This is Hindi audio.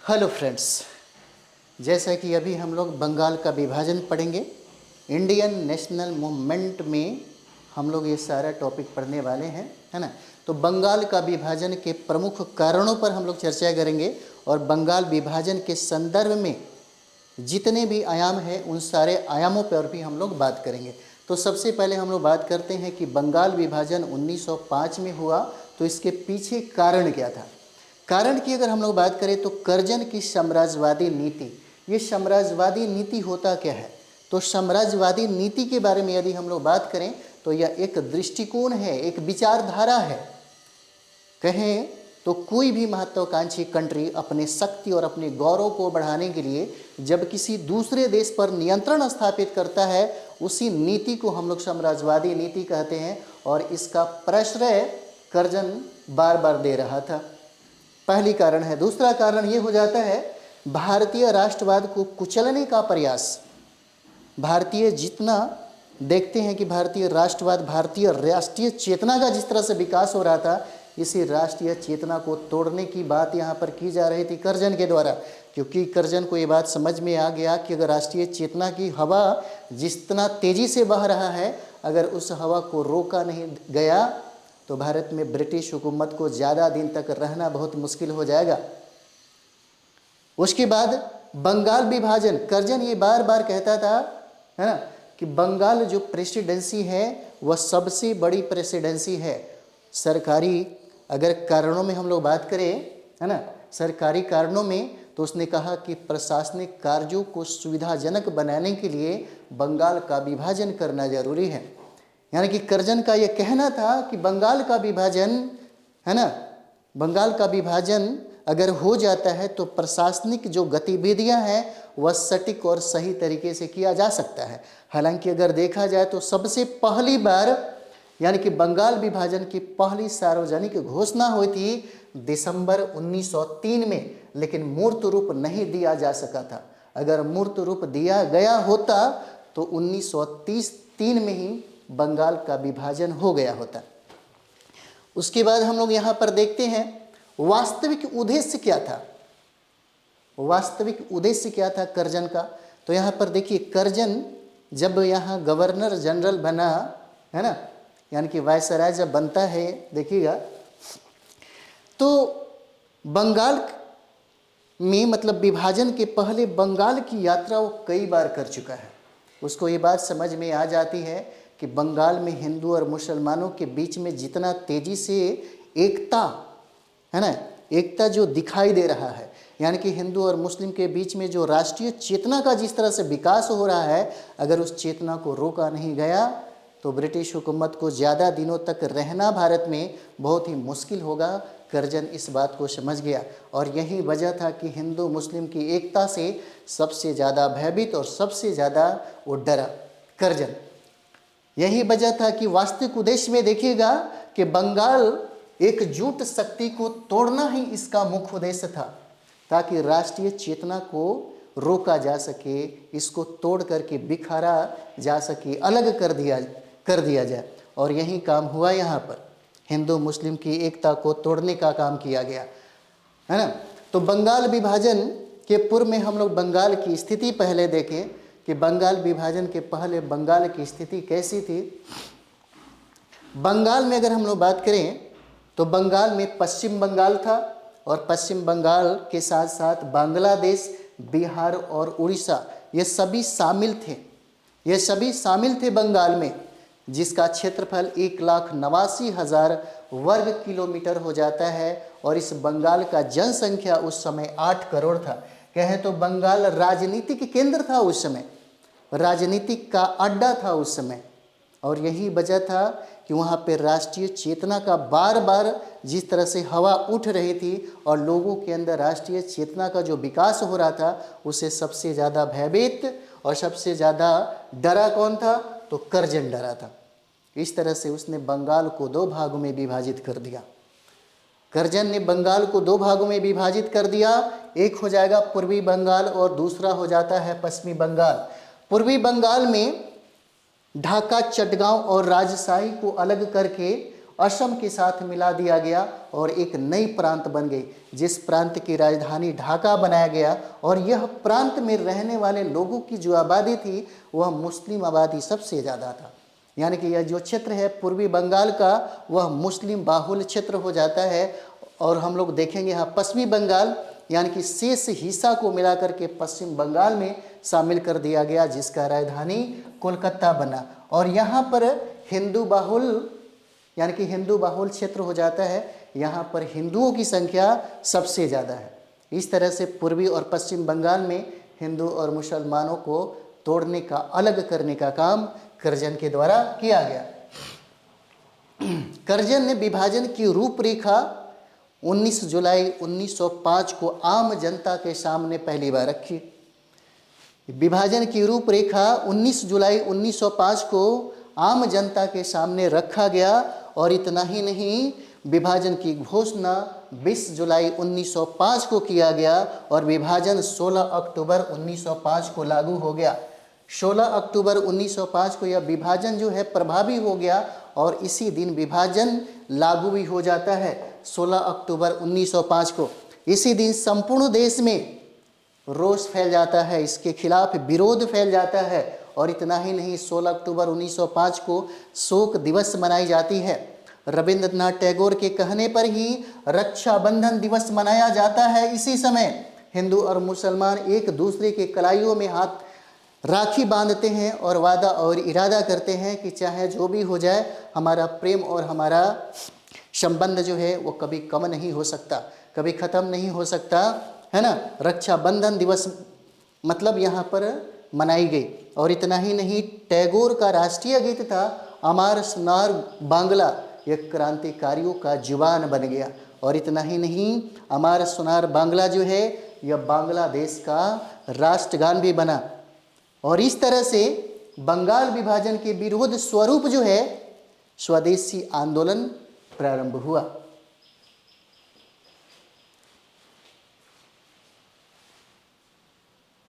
हेलो फ्रेंड्स, जैसा कि अभी हम लोग बंगाल का विभाजन पढ़ेंगे। इंडियन नेशनल मूवमेंट में हम लोग ये सारा टॉपिक पढ़ने वाले हैं, है ना। तो बंगाल का विभाजन के प्रमुख कारणों पर हम लोग चर्चा करेंगे और बंगाल विभाजन के संदर्भ में जितने भी आयाम हैं उन सारे आयामों पर भी हम लोग बात करेंगे। तो सबसे पहले हम लोग बात करते हैं कि बंगाल विभाजन 1905 में हुआ, तो इसके पीछे कारण क्या था। कारण की अगर हम लोग बात करें तो कर्जन की साम्राज्यवादी नीति। ये साम्राज्यवादी नीति होता क्या है? तो साम्राज्यवादी नीति के बारे में यदि हम लोग बात करें तो यह एक दृष्टिकोण है, एक विचारधारा है। कहें तो कोई भी महत्वाकांक्षी कंट्री अपने शक्ति और अपने गौरव को बढ़ाने के लिए जब किसी दूसरे देश पर नियंत्रण स्थापित करता है, उसी नीति को हम लोग साम्राज्यवादी नीति कहते हैं। और इसका प्रश्रय कर्जन बार बार दे रहा था। पहली कारण है। दूसरा कारण ये हो जाता है भारतीय राष्ट्रवाद को कुचलने का प्रयास। भारतीय जितना देखते हैं कि भारतीय राष्ट्रवाद, भारतीय राष्ट्रीय चेतना का जिस तरह से विकास हो रहा था, इसी राष्ट्रीय चेतना को तोड़ने की बात यहाँ पर की जा रही थी कर्जन के द्वारा। क्योंकि कर्जन को ये बात समझ में आ गया कि अगर राष्ट्रीय चेतना की हवा जितना तेजी से बह रहा है, अगर उस हवा को रोका नहीं गया तो भारत में ब्रिटिश हुकूमत को ज़्यादा दिन तक रहना बहुत मुश्किल हो जाएगा। उसके बाद बंगाल विभाजन, कर्जन ये बार बार कहता था, है ना, कि बंगाल जो प्रेसिडेंसी है वह सबसे बड़ी प्रेसिडेंसी है। सरकारी अगर कारणों में हम लोग बात करें, है ना, सरकारी कारणों में, तो उसने कहा कि प्रशासनिक कार्यों को सुविधाजनक बनाने के लिए बंगाल का विभाजन करना जरूरी है। यानी कि कर्जन का यह कहना था कि बंगाल का विभाजन, है ना, बंगाल का विभाजन अगर हो जाता है तो प्रशासनिक जो गतिविधियां हैं वह सटीक और सही तरीके से किया जा सकता है। हालांकि अगर देखा जाए तो सबसे पहली बार, यानी कि बंगाल विभाजन की पहली सार्वजनिक घोषणा हुई थी दिसंबर 1903 में, लेकिन मूर्त रूप नहीं दिया जा सका था। अगर मूर्त रूप दिया गया होता तो 1930 में ही बंगाल का विभाजन हो गया होता। उसके बाद हम लोग यहाँ पर देखते हैं वास्तविक उद्देश्य क्या था। वास्तविक उद्देश्य क्या था कर्जन का? तो यहाँ पर देखिए, कर्जन जब यहाँ गवर्नर जनरल बना, है ना, यानी कि वायसराय जब बनता है, देखिएगा, तो बंगाल में, मतलब विभाजन के पहले बंगाल की यात्रा वो कई बार कर चुका है। उसको ये बात समझ में आ जाती है कि बंगाल में हिंदू और मुसलमानों के बीच में जितना तेजी से एकता, है ना, एकता जो दिखाई दे रहा है, यानी कि हिंदू और मुस्लिम के बीच में जो राष्ट्रीय चेतना का जिस तरह से विकास हो रहा है, अगर उस चेतना को रोका नहीं गया तो ब्रिटिश हुकूमत को ज़्यादा दिनों तक रहना भारत में बहुत ही मुश्किल होगा। कर्जन इस बात को समझ गया और यही वजह था कि हिंदू मुस्लिम की एकता से सबसे ज़्यादा भयभीत और सबसे ज़्यादा वो डरा कर्जन। यही वजह था कि वास्तविक उद्देश्य में देखिएगा कि बंगाल एकजुट शक्ति को तोड़ना ही इसका मुख्य उद्देश्य था, ताकि राष्ट्रीय चेतना को रोका जा सके, इसको तोड़ करके बिखारा जा सके, अलग कर दिया जाए। और यही काम हुआ यहाँ पर, हिंदू मुस्लिम की एकता को तोड़ने का काम किया गया, है ना। तो बंगाल विभाजन के पूर्व में हम लोग बंगाल की स्थिति पहले देखें कि बंगाल विभाजन के पहले बंगाल की स्थिति कैसी थी। बंगाल में अगर हम लोग बात करें तो बंगाल में पश्चिम बंगाल था और पश्चिम बंगाल के साथ साथ बांग्लादेश, बिहार और उड़ीसा, ये सभी शामिल थे बंगाल में, जिसका क्षेत्रफल 1,89,000 वर्ग किलोमीटर हो जाता है। और इस बंगाल का जनसंख्या उस समय 8 करोड़ था। कहें तो बंगाल राजनीतिक केंद्र था उस समय, राजनीतिक का अड्डा था उस समय। और यही वजह था कि वहाँ पे राष्ट्रीय चेतना का बार बार जिस तरह से हवा उठ रही थी और लोगों के अंदर राष्ट्रीय चेतना का जो विकास हो रहा था, उससे सबसे ज़्यादा भयभीत और सबसे ज़्यादा डरा कौन था? तो कर्जन डरा था। इस तरह से उसने बंगाल को 2 भागों में विभाजित कर दिया। कर्जन ने बंगाल को 2 भागों में विभाजित कर दिया। एक हो जाएगा पूर्वी बंगाल और दूसरा हो जाता है पश्चिमी बंगाल। पूर्वी बंगाल में ढाका, चटगांव और राजशाही को अलग करके असम के साथ मिला दिया गया और एक नई प्रांत बन गई, जिस प्रांत की राजधानी ढाका बनाया गया। और यह प्रांत में रहने वाले लोगों की जो आबादी थी वह मुस्लिम आबादी सबसे ज़्यादा था। यानी कि यह जो क्षेत्र है पूर्वी बंगाल का वह मुस्लिम बाहुल क्षेत्र हो जाता है। और हम लोग देखेंगे यहाँ पश्चिमी बंगाल यानी कि शेष हिस्सा को मिलाकर के पश्चिम बंगाल में शामिल कर दिया गया, जिसका राजधानी कोलकाता बना। और यहाँ पर हिंदू बाहुल यानी कि हिंदू बाहुल क्षेत्र हो जाता है, यहाँ पर हिंदुओं की संख्या सबसे ज़्यादा है। इस तरह से पूर्वी और पश्चिम बंगाल में हिंदू और मुसलमानों को तोड़ने का, अलग करने का काम कर्जन के द्वारा किया गया। कर्जन ने विभाजन की रूपरेखा 19 जुलाई 1905 को आम जनता के सामने पहली बार रखी। विभाजन की रूपरेखा 19 जुलाई 1905 को आम जनता के सामने रखा गया। और इतना ही नहीं, विभाजन की घोषणा 20 जुलाई 1905 को किया गया और विभाजन 16 अक्टूबर 1905 को लागू हो गया। 16 अक्टूबर 1905 को यह विभाजन जो है प्रभावी हो गया और इसी दिन विभाजन लागू भी हो जाता है 16 अक्टूबर 1905 को। इसी दिन संपूर्ण देश में रोष फैल जाता है, इसके खिलाफ विरोध फैल जाता है। और इतना ही नहीं, 16 अक्टूबर 1905 को शोक दिवस मनाई जाती है। रविंद्रनाथ टैगोर के कहने पर ही रक्षाबंधन दिवस मनाया जाता है। इसी समय हिंदू और मुसलमान एक दूसरे के कलाइयों में हाथ राखी बांधते हैं और वादा और इरादा करते हैं कि चाहे जो भी हो जाए, हमारा प्रेम और हमारा संबंध जो है वो कभी कम नहीं हो सकता, कभी ख़त्म नहीं हो सकता, है ना। रक्षाबंधन दिवस मतलब यहाँ पर मनाई गई। और इतना ही नहीं, टैगोर का राष्ट्रीय गीत था अमार सुनार बांग्ला, यह क्रांतिकारियों का जुबान बन गया। और इतना ही नहीं, अमार सुनार बांग्ला जो है यह बांग्लादेश का राष्ट्रगान भी बना। और इस तरह से बंगाल विभाजन के विरोध स्वरूप जो है स्वदेशी आंदोलन प्रारंभ हुआ।